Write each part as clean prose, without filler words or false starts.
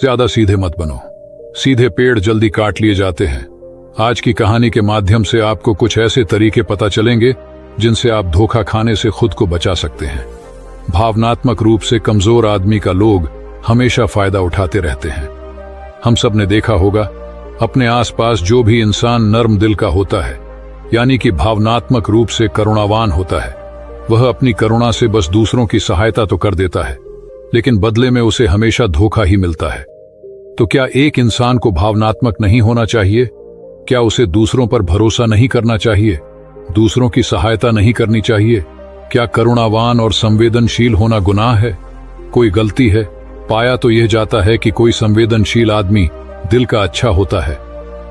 ज्यादा सीधे मत बनो। सीधे पेड़ जल्दी काट लिए जाते हैं। आज की कहानी के माध्यम से आपको कुछ ऐसे तरीके पता चलेंगे जिनसे आप धोखा खाने से खुद को बचा सकते हैं। भावनात्मक रूप से कमजोर आदमी का लोग हमेशा फायदा उठाते रहते हैं। हम सब ने देखा होगा, अपने आसपास जो भी इंसान नर्म दिल का होता है, यानी कि भावनात्मक रूप से करुणावान होता है, वह अपनी करुणा से बस दूसरों की सहायता तो कर देता है, लेकिन बदले में उसे हमेशा धोखा ही मिलता है। तो क्या एक इंसान को भावनात्मक नहीं होना चाहिए? क्या उसे दूसरों पर भरोसा नहीं करना चाहिए? दूसरों की सहायता नहीं करनी चाहिए? क्या करुणावान और संवेदनशील होना गुनाह है? कोई गलती है? पाया तो यह जाता है कि कोई संवेदनशील आदमी दिल का अच्छा होता है,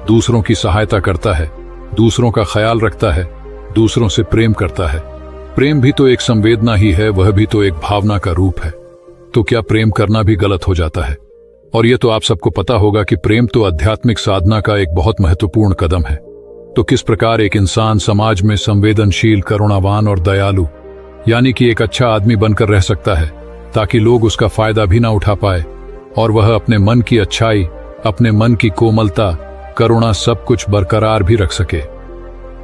दूसरों की सहायता करता है, दूसरों का ख्याल रखता है, दूसरों से प्रेम करता है। प्रेम भी तो एक संवेदना ही है, वह भी तो एक भावना का रूप है। तो क्या प्रेम करना भी गलत हो जाता है? और यह तो आप सबको पता होगा कि प्रेम तो आध्यात्मिक साधना का एक बहुत महत्वपूर्ण कदम है। तो किस प्रकार एक इंसान समाज में संवेदनशील, करुणावान और दयालु, यानी कि एक अच्छा आदमी बनकर रह सकता है, ताकि लोग उसका फायदा भी ना उठा पाए और वह अपने मन की अच्छाई, अपने मन की कोमलता, करुणा सब कुछ बरकरार भी रख सके।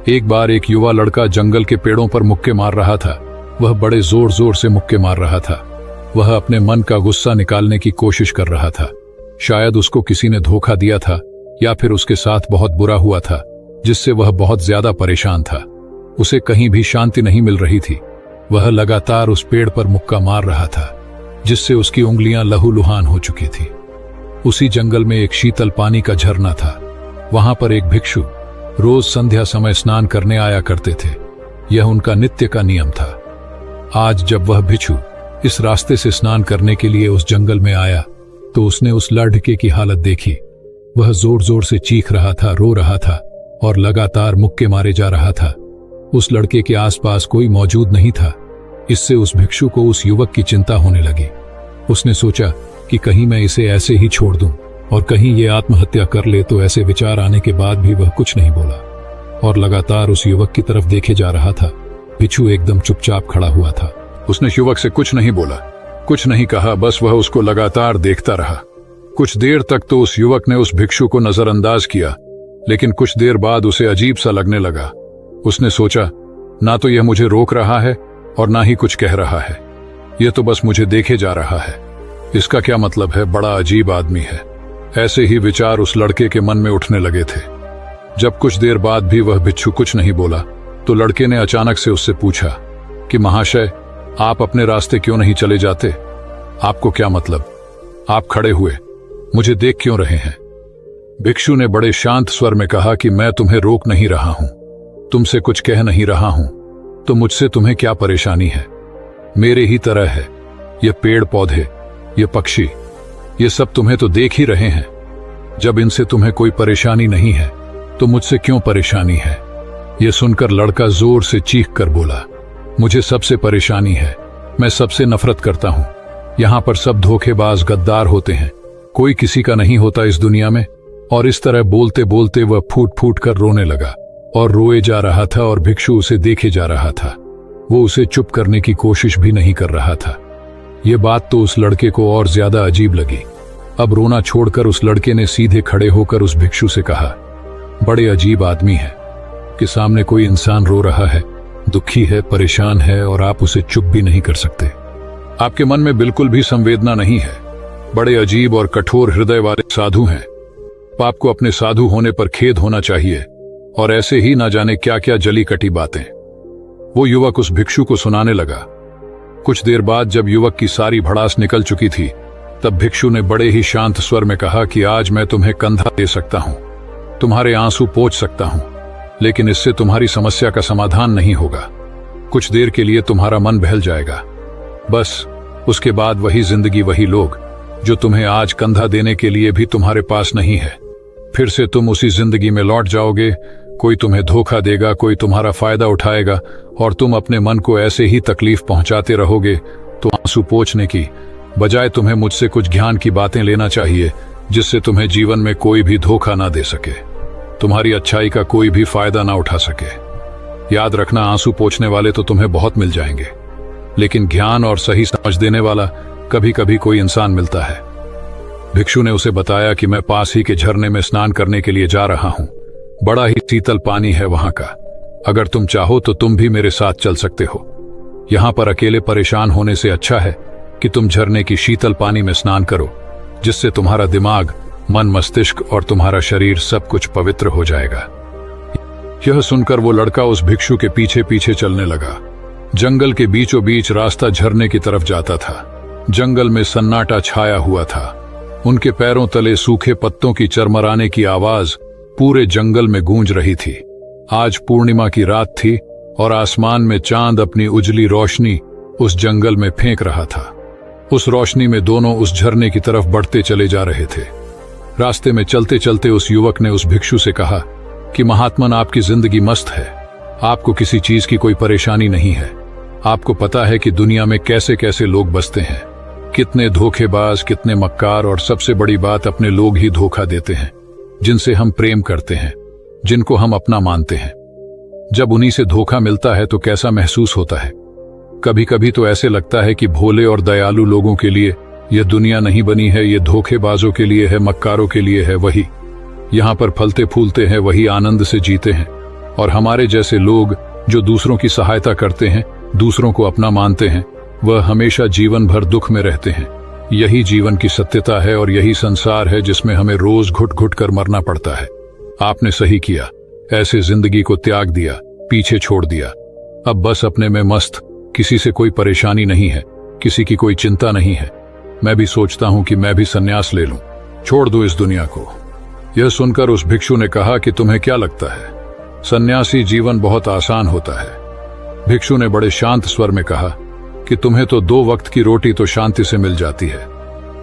एक बार एक युवा लड़का जंगल के पेड़ों पर मुक्के मार रहा था। वह बड़े जोर जोर से मुक्के मार रहा था। वह अपने मन का गुस्सा निकालने की कोशिश कर रहा था। शायद उसको किसी ने धोखा दिया था या फिर उसके साथ बहुत बुरा हुआ था, जिससे वह बहुत ज्यादा परेशान था। उसे कहीं भी शांति नहीं मिल रही थी। वह लगातार उस पेड़ पर मुक्का मार रहा था, जिससे उसकी उंगलियां लहूलुहान हो चुकी थी। उसी जंगल में एक शीतल पानी का झरना था। वहां पर एक भिक्षु रोज संध्या समय स्नान करने आया करते थे। यह उनका नित्य का नियम था। आज जब वह भिक्षु इस रास्ते से स्नान करने के लिए उस जंगल में आया, तो उसने उस लड़के की हालत देखी। वह जोर जोर से चीख रहा था, रो रहा था और लगातार मुक्के मारे जा रहा था। उस लड़के के आसपास कोई मौजूद नहीं था। इससे उस भिक्षु को उस युवक की चिंता होने लगी। उसने सोचा कि कहीं मैं इसे ऐसे ही छोड़ दूं और कहीं ये आत्महत्या कर ले। तो ऐसे विचार आने के बाद भी वह कुछ नहीं बोला और लगातार उस युवक की तरफ देखे जा रहा था। भिक्षु एकदम चुपचाप खड़ा हुआ था। उसने युवक से कुछ नहीं बोला, कुछ नहीं कहा, बस वह उसको लगातार देखता रहा। कुछ देर तक तो उस युवक ने उस भिक्षु को नजरअंदाज किया, लेकिन कुछ देर बाद उसे अजीब सा लगने लगा। उसने सोचा, ना तो यह मुझे रोक रहा है और ना ही कुछ कह रहा है, यह तो बस मुझे देखे जा रहा है। इसका क्या मतलब है? बड़ा अजीब आदमी है। ऐसे ही विचार उस लड़के के मन में उठने लगे थे। जब कुछ देर बाद भी वह भिक्षु कुछ नहीं बोला, तो लड़के ने अचानक से उससे पूछा कि महाशय, आप अपने रास्ते क्यों नहीं चले जाते? आपको क्या मतलब? आप खड़े हुए मुझे देख क्यों रहे हैं? भिक्षु ने बड़े शांत स्वर में कहा कि मैं तुम्हें रोक नहीं रहा हूं, तुमसे कुछ कह नहीं रहा हूं, तो मुझसे तुम्हें क्या परेशानी है? मेरे ही तरह है। ये पेड़ पौधे, ये पक्षी, ये सब तुम्हें तो देख ही रहे हैं। जब इनसे तुम्हें कोई परेशानी नहीं है, तो मुझसे क्यों परेशानी है? यह सुनकर लड़का जोर से चीख कर बोला, मुझे सबसे परेशानी है। मैं सबसे नफरत करता हूं। यहां पर सब धोखेबाज, गद्दार होते हैं। कोई किसी का नहीं होता इस दुनिया में। और इस तरह बोलते बोलते वह फूट फूट कर रोने लगा और रोए जा रहा था और भिक्षु उसे देखे जा रहा था। वो उसे चुप करने की कोशिश भी नहीं कर रहा था। ये बात तो उस लड़के को और ज्यादा अजीब लगी। अब रोना छोड़कर उस लड़के ने सीधे खड़े होकर उस भिक्षु से कहा, बड़े अजीब आदमी है कि सामने कोई इंसान रो रहा है, दुखी है, परेशान है और आप उसे चुप भी नहीं कर सकते। आपके मन में बिल्कुल भी संवेदना नहीं है। बड़े अजीब और कठोर हृदय वाले साधु हैं। आपको अपने साधु होने पर खेद होना चाहिए। और ऐसे ही ना जाने क्या क्या जली कटी बातें वो युवक उस भिक्षु को सुनाने लगा। कुछ देर बाद जब युवक की सारी भड़ास निकल चुकी थी, तब भिक्षु ने बड़े ही शांत स्वर में कहा कि आज मैं तुम्हें कंधा दे सकता हूं, तुम्हारे आंसू पोंछ सकता हूं, लेकिन इससे तुम्हारी समस्या का समाधान नहीं होगा। कुछ देर के लिए तुम्हारा मन बहल जाएगा, बस उसके बाद वही जिंदगी, वही लोग जो तुम्हें आज कंधा देने के लिए भी तुम्हारे पास नहीं है। फिर से तुम उसी जिंदगी में लौट जाओगे। कोई तुम्हें धोखा देगा, कोई तुम्हारा फायदा उठाएगा और तुम अपने मन को ऐसे ही तकलीफ पहुंचाते रहोगे। तो आंसू पोंछने की बजाय तुम्हें मुझसे कुछ ज्ञान की बातें लेना चाहिए, जिससे तुम्हें जीवन में कोई भी धोखा ना दे सके, तुम्हारी अच्छाई का कोई भी फायदा ना उठा सके। याद रखना, आंसू पोंछने वाले तो तुम्हें बहुत मिल जाएंगे, लेकिन ज्ञान और सही समझ देने वाला कभी कभी कोई इंसान मिलता है। भिक्षु ने उसे बताया कि मैं पास ही के झरने में स्नान करने के लिए जा रहा हूं। बड़ा ही शीतल पानी है वहां का। अगर तुम चाहो तो तुम भी मेरे साथ चल सकते हो। यहां पर अकेले परेशान होने से अच्छा है कि तुम झरने की शीतल पानी में स्नान करो, जिससे तुम्हारा दिमाग, मन, मस्तिष्क और तुम्हारा शरीर सब कुछ पवित्र हो जाएगा। यह सुनकर वो लड़का उस भिक्षु के पीछे पीछे चलने लगा। जंगल के बीचों बीच रास्ता झरने की तरफ जाता था। जंगल में सन्नाटा छाया हुआ था। उनके पैरों तले सूखे पत्तों की चरमराने की आवाज पूरे जंगल में गूंज रही थी। आज पूर्णिमा की रात थी और आसमान में चांद अपनी उजली रोशनी उस जंगल में फेंक रहा था। उस रोशनी में दोनों उस झरने की तरफ बढ़ते चले जा रहे थे। रास्ते में चलते चलते उस युवक ने उस भिक्षु से कहा कि महात्मन, आपकी जिंदगी मस्त है। आपको किसी चीज की कोई परेशानी नहीं है। आपको पता है कि दुनिया में कैसे कैसे लोग बसते हैं, कितने धोखेबाज, कितने मक्कार, और सबसे बड़ी बात, अपने लोग ही धोखा देते हैं, जिनसे हम प्रेम करते हैं, जिनको हम अपना मानते हैं। जब उन्हीं से धोखा मिलता है तो कैसा महसूस होता है। कभी कभी तो ऐसे लगता है कि भोले और दयालु लोगों के लिए यह दुनिया नहीं बनी है, ये धोखेबाजों के लिए है, मक्कारों के लिए है। वही यहाँ पर फलते फूलते हैं, वही आनंद से जीते हैं, और हमारे जैसे लोग जो दूसरों की सहायता करते हैं, दूसरों को अपना मानते हैं, वह हमेशा जीवन भर दुख में रहते हैं। यही जीवन की सत्यता है और यही संसार है जिसमें हमें रोज घुट घुट कर मरना पड़ता है। आपने सही किया, ऐसे जिंदगी को त्याग दिया, पीछे छोड़ दिया। अब बस अपने में मस्त, किसी से कोई परेशानी नहीं है, किसी की कोई चिंता नहीं है। मैं भी सोचता हूं कि मैं भी संन्यास ले लूं, छोड़ दो इस दुनिया को। यह सुनकर उस भिक्षु ने कहा कि तुम्हें क्या लगता है, सन्यासी जीवन बहुत आसान होता है। भिक्षु ने बड़े शांत स्वर में कहा कि तुम्हें तो 2 वक्त की रोटी तो शांति से मिल जाती है,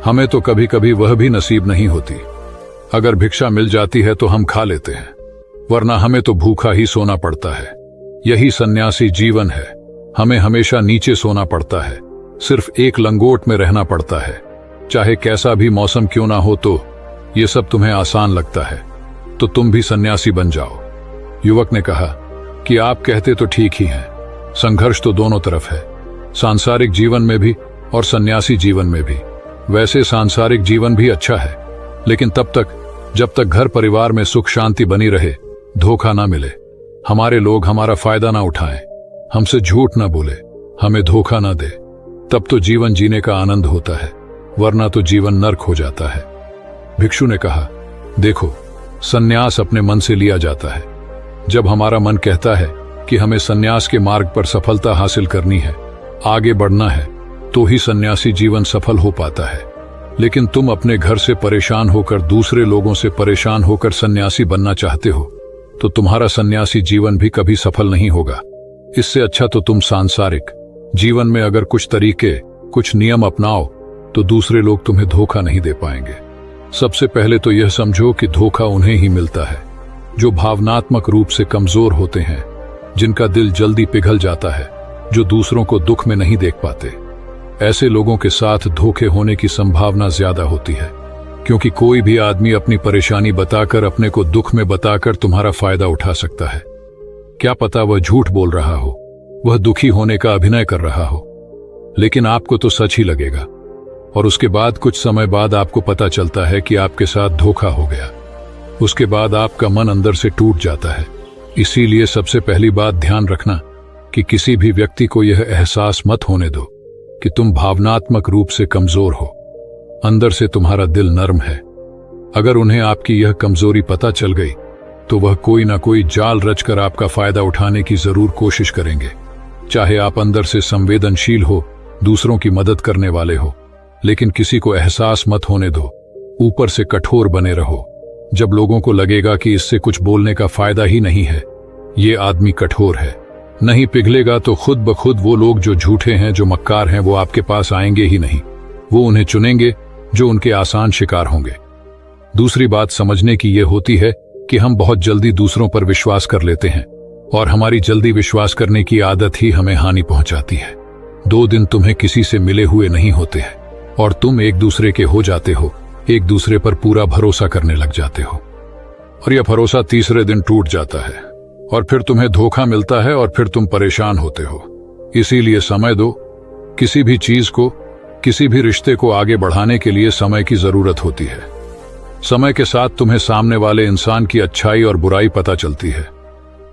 हमें तो कभी कभी वह भी नसीब नहीं होती। अगर भिक्षा मिल जाती है तो हम खा लेते हैं, वरना हमें तो भूखा ही सोना पड़ता है। यही सन्यासी जीवन है। हमें हमेशा नीचे सोना पड़ता है, सिर्फ एक लंगोट में रहना पड़ता है, चाहे कैसा भी मौसम क्यों ना हो। तो ये सब तुम्हें आसान लगता है, तो तुम भी सन्यासी बन जाओ। युवक ने कहा कि आप कहते तो ठीक ही हैं, संघर्ष तो दोनों तरफ है, सांसारिक जीवन में भी और सन्यासी जीवन में भी। वैसे सांसारिक जीवन भी अच्छा है, लेकिन तब तक जब तक घर परिवार में सुख शांति बनी रहे, धोखा ना मिले, हमारे लोग हमारा फायदा ना उठाएं, हमसे झूठ ना बोले, हमें धोखा ना दे, तब तो जीवन जीने का आनंद होता है, वरना तो जीवन नर्क हो जाता है। भिक्षु ने कहा, देखो, सन्यास अपने मन से लिया जाता है। जब हमारा मन कहता है कि हमें सन्यास के मार्ग पर सफलता हासिल करनी है, आगे बढ़ना है, तो ही सन्यासी जीवन सफल हो पाता है। लेकिन तुम अपने घर से परेशान होकर, दूसरे लोगों से परेशान होकर सन्यासी बनना चाहते हो, तो तुम्हारा सन्यासी जीवन भी कभी सफल नहीं होगा। इससे अच्छा तो तुम सांसारिक जीवन में अगर कुछ तरीके, कुछ नियम अपनाओ, तो दूसरे लोग तुम्हें धोखा नहीं दे पाएंगे। सबसे पहले तो यह समझो कि धोखा उन्हें ही मिलता है जो भावनात्मक रूप से कमजोर होते हैं, जिनका दिल जल्दी पिघल जाता है, जो दूसरों को दुख में नहीं देख पाते। ऐसे लोगों के साथ धोखे होने की संभावना ज्यादा होती है, क्योंकि कोई भी आदमी अपनी परेशानी बताकर, अपने को दुख में बताकर तुम्हारा फायदा उठा सकता है। क्या पता वह झूठ बोल रहा हो, वह दुखी होने का अभिनय कर रहा हो, लेकिन आपको तो सच ही लगेगा, और उसके बाद कुछ समय बाद आपको पता चलता है कि आपके साथ धोखा हो गया। उसके बाद आपका मन अंदर से टूट जाता है। इसीलिए सबसे पहली बात ध्यान रखना कि किसी भी व्यक्ति को यह एहसास मत होने दो कि तुम भावनात्मक रूप से कमजोर हो, अंदर से तुम्हारा दिल नर्म है। अगर उन्हें आपकी यह कमजोरी पता चल गई, तो वह कोई ना कोई जाल रचकर आपका फायदा उठाने की जरूर कोशिश करेंगे। चाहे आप अंदर से संवेदनशील हो, दूसरों की मदद करने वाले हो, लेकिन किसी को एहसास मत होने दो। ऊपर से कठोर बने रहो। जब लोगों को लगेगा कि इससे कुछ बोलने का फायदा ही नहीं है, ये आदमी कठोर है, नहीं पिघलेगा, तो खुद ब खुद वो लोग जो झूठे हैं, जो मक्कार हैं, वो आपके पास आएंगे ही नहीं। वो उन्हें चुनेंगे जो उनके आसान शिकार होंगे। दूसरी बात समझने की ये होती है कि हम बहुत जल्दी दूसरों पर विश्वास कर लेते हैं, और हमारी जल्दी विश्वास करने की आदत ही हमें हानि पहुंचाती है। 2 दिन तुम्हें किसी से मिले हुए नहीं होते हैं और तुम एक दूसरे के हो जाते हो, एक दूसरे पर पूरा भरोसा करने लग जाते हो, और यह भरोसा तीसरे दिन टूट जाता है, और फिर तुम्हें धोखा मिलता है, और फिर तुम परेशान होते हो। इसीलिए समय दो, किसी भी चीज को, किसी भी रिश्ते को आगे बढ़ाने के लिए समय की जरूरत होती है। समय के साथ तुम्हें सामने वाले इंसान की अच्छाई और बुराई पता चलती है।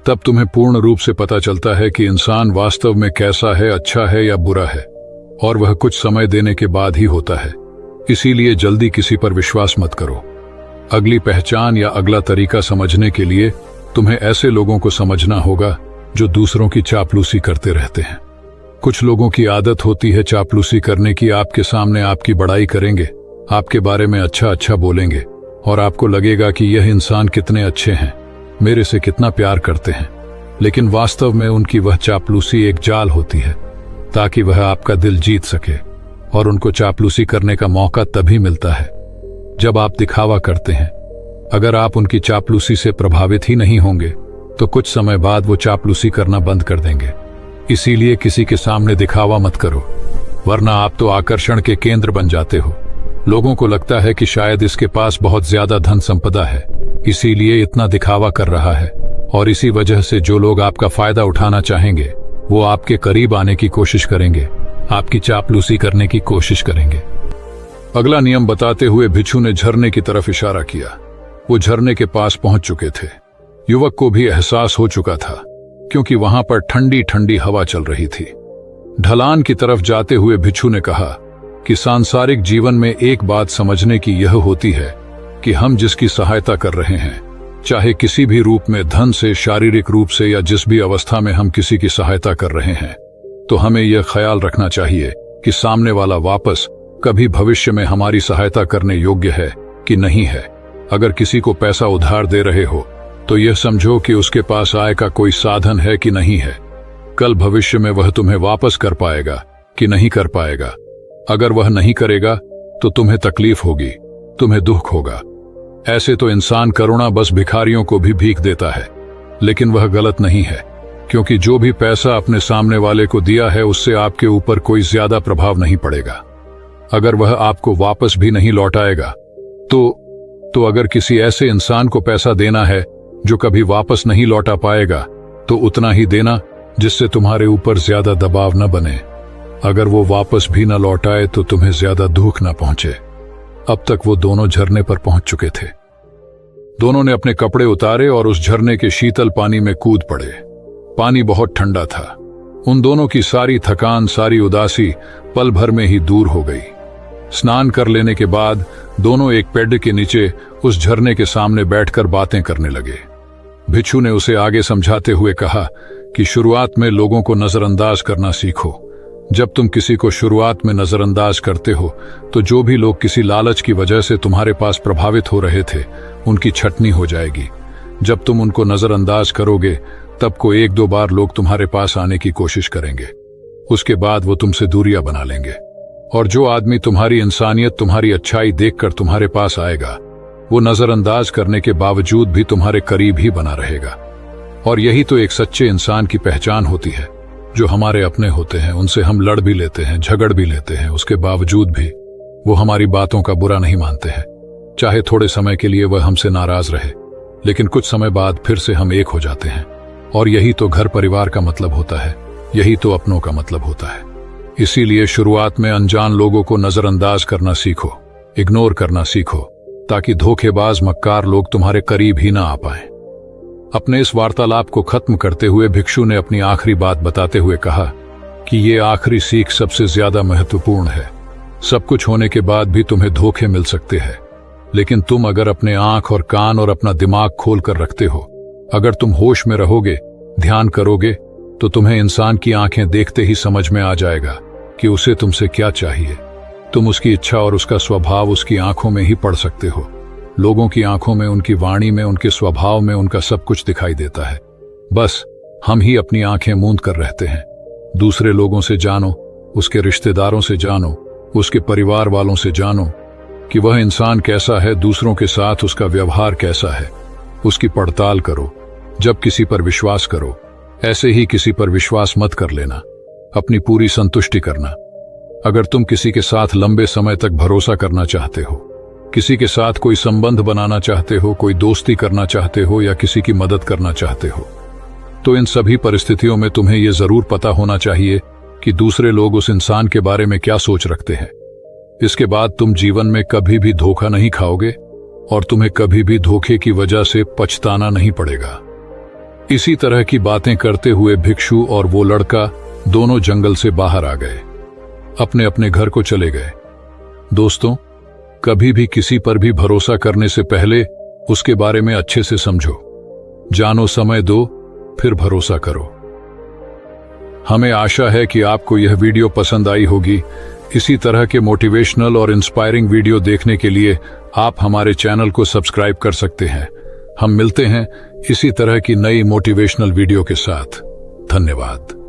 तब तुम्हें पूर्ण रूप से पता चलता है कि इंसान वास्तव में कैसा है, अच्छा है या बुरा है, और वह कुछ समय देने के बाद ही होता है। इसीलिए जल्दी किसी पर विश्वास मत करो। अगली पहचान या अगला तरीका समझने के लिए तुम्हें ऐसे लोगों को समझना होगा जो दूसरों की चापलूसी करते रहते हैं। कुछ लोगों की आदत होती है चापलूसी करने की। आपके सामने आपकी बड़ाई करेंगे, आपके बारे में अच्छा अच्छा बोलेंगे, और आपको लगेगा कि यह इंसान कितने अच्छे हैं, मेरे से कितना प्यार करते हैं। लेकिन वास्तव में उनकी वह चापलूसी एक जाल होती है, ताकि वह आपका दिल जीत सके। और उनको चापलूसी करने का मौका तभी मिलता है जब आप दिखावा करते हैं। अगर आप उनकी चापलूसी से प्रभावित ही नहीं होंगे तो कुछ समय बाद वो चापलूसी करना बंद कर देंगे। इसीलिए किसी के सामने दिखावा मत करो, वरना आप तो आकर्षण के केंद्र बन जाते हो। लोगों को लगता है कि शायद इसके पास बहुत ज्यादा धन संपदा है, इसीलिए इतना दिखावा कर रहा है, और इसी वजह से जो लोग आपका फायदा उठाना चाहेंगे वो आपके करीब आने की कोशिश करेंगे, आपकी चापलूसी करने की कोशिश करेंगे। अगला नियम बताते हुए भिक्षु ने झरने की तरफ इशारा किया। वो झरने के पास पहुंच चुके थे। युवक को भी एहसास हो चुका था, क्योंकि वहां पर ठंडी ठंडी हवा चल रही थी। ढलान की तरफ जाते हुए भिक्षु ने कहा कि सांसारिक जीवन में एक बात समझने की यह होती है कि हम जिसकी सहायता कर रहे हैं, चाहे किसी भी रूप में, धन से, शारीरिक रूप से, या जिस भी अवस्था में हम किसी की सहायता कर रहे हैं, तो हमें यह ख्याल रखना चाहिए कि सामने वाला वापस कभी भविष्य में हमारी सहायता करने योग्य है कि नहीं है। अगर किसी को पैसा उधार दे रहे हो तो यह समझो कि उसके पास आय का कोई साधन है कि नहीं है। कल भविष्य में वह तुम्हें वापस कर पाएगा कि नहीं कर पाएगा। अगर वह नहीं करेगा तो तुम्हें तकलीफ होगी, तुम्हें दुख होगा। ऐसे तो इंसान करुणा बस भिखारियों को भी भीख देता है, लेकिन वह गलत नहीं है, क्योंकि जो भी पैसा अपने सामने वाले को दिया है उससे आपके ऊपर कोई ज्यादा प्रभाव नहीं पड़ेगा। अगर वह आपको वापस भी नहीं लौटाएगा तो अगर किसी ऐसे इंसान को पैसा देना है जो कभी वापस नहीं लौटा पाएगा, तो उतना ही देना जिससे तुम्हारे ऊपर ज्यादा दबाव न बने। अगर वो वापस भी न लौटाए तो तुम्हें ज्यादा दुख न पहुंचे। अब तक वो दोनों झरने पर पहुंच चुके थे। दोनों ने अपने कपड़े उतारे और उस झरने के शीतल पानी में कूद पड़े। पानी बहुत ठंडा था। उन दोनों की सारी थकान, सारी उदासी पल भर में ही दूर हो गई। स्नान कर लेने के बाद दोनों एक पेड़ के नीचे उस झरने के सामने बैठकर बातें करने लगे। भिक्षु ने उसे आगे समझाते हुए कहा कि शुरुआत में लोगों को नजरअंदाज करना सीखो। जब तुम किसी को शुरुआत में नजरअंदाज करते हो तो जो भी लोग किसी लालच की वजह से तुम्हारे पास प्रभावित हो रहे थे, उनकी छटनी हो जाएगी। जब तुम उनको नजरअंदाज करोगे तब को एक दो बार लोग तुम्हारे पास आने की कोशिश करेंगे। उसके बाद वो तुमसे दूरियां बना लेंगे। और जो आदमी तुम्हारी इंसानियत, तुम्हारी अच्छाई देखकर तुम्हारे पास आएगा, वो नजरअंदाज करने के बावजूद भी तुम्हारे करीब ही बना रहेगा। और यही तो एक सच्चे इंसान की पहचान होती है। जो हमारे अपने होते हैं उनसे हम लड़ भी लेते हैं, झगड़ भी लेते हैं, उसके बावजूद भी वो हमारी बातों का बुरा नहीं मानते हैं। चाहे थोड़े समय के लिए वह हमसे नाराज रहे, लेकिन कुछ समय बाद फिर से हम एक हो जाते हैं। और यही तो घर परिवार का मतलब होता है, यही तो अपनों का मतलब होता है। इसीलिए शुरुआत में अनजान लोगों को नजरअंदाज करना सीखो, इग्नोर करना सीखो, ताकि धोखेबाज, मक्कार लोग तुम्हारे करीब ही ना आ पाएं। अपने इस वार्तालाप को खत्म करते हुए भिक्षु ने अपनी आखिरी बात बताते हुए कहा कि ये आखिरी सीख सबसे ज्यादा महत्वपूर्ण है। सब कुछ होने के बाद भी तुम्हें धोखे मिल सकते हैं, लेकिन तुम अगर अपने आंख और कान और अपना दिमाग खोल कर रखते हो, अगर तुम होश में रहोगे, ध्यान करोगे, तो तुम्हें इंसान की आंखें देखते ही समझ में आ जाएगा कि उसे तुमसे क्या चाहिए। तुम उसकी इच्छा और उसका स्वभाव उसकी आंखों में ही पढ़ सकते हो। लोगों की आंखों में, उनकी वाणी में, उनके स्वभाव में उनका सब कुछ दिखाई देता है। बस हम ही अपनी आंखें मूंद कर रहते हैं। दूसरे लोगों से जानो, उसके रिश्तेदारों से जानो, उसके परिवार वालों से जानो कि वह इंसान कैसा है, दूसरों के साथ उसका व्यवहार कैसा है। उसकी पड़ताल करो। जब किसी पर विश्वास करो, ऐसे ही किसी पर विश्वास मत कर लेना, अपनी पूरी संतुष्टि करना। अगर तुम किसी के साथ लंबे समय तक भरोसा करना चाहते हो, किसी के साथ कोई संबंध बनाना चाहते हो, कोई दोस्ती करना चाहते हो या किसी की मदद करना चाहते हो, तो इन सभी परिस्थितियों में तुम्हें यह जरूर पता होना चाहिए कि दूसरे लोग उस इंसान के बारे में क्या सोच रखते हैं। इसके बाद तुम जीवन में कभी भी धोखा नहीं खाओगे और तुम्हें कभी भी धोखे की वजह से पछताना नहीं पड़ेगा। इसी तरह की बातें करते हुए भिक्षु और वो लड़का दोनों जंगल से बाहर आ गए, अपने अपने घर को चले गए। दोस्तों, कभी भी किसी पर भी भरोसा करने से पहले उसके बारे में अच्छे से समझो, जानो, समय दो, फिर भरोसा करो। हमें आशा है कि आपको यह वीडियो पसंद आई होगी। इसी तरह के मोटिवेशनल और इंस्पायरिंग वीडियो देखने के लिए आप हमारे चैनल को सब्सक्राइब कर सकते हैं। हम मिलते हैं इसी तरह की नई मोटिवेशनल वीडियो के साथ। धन्यवाद।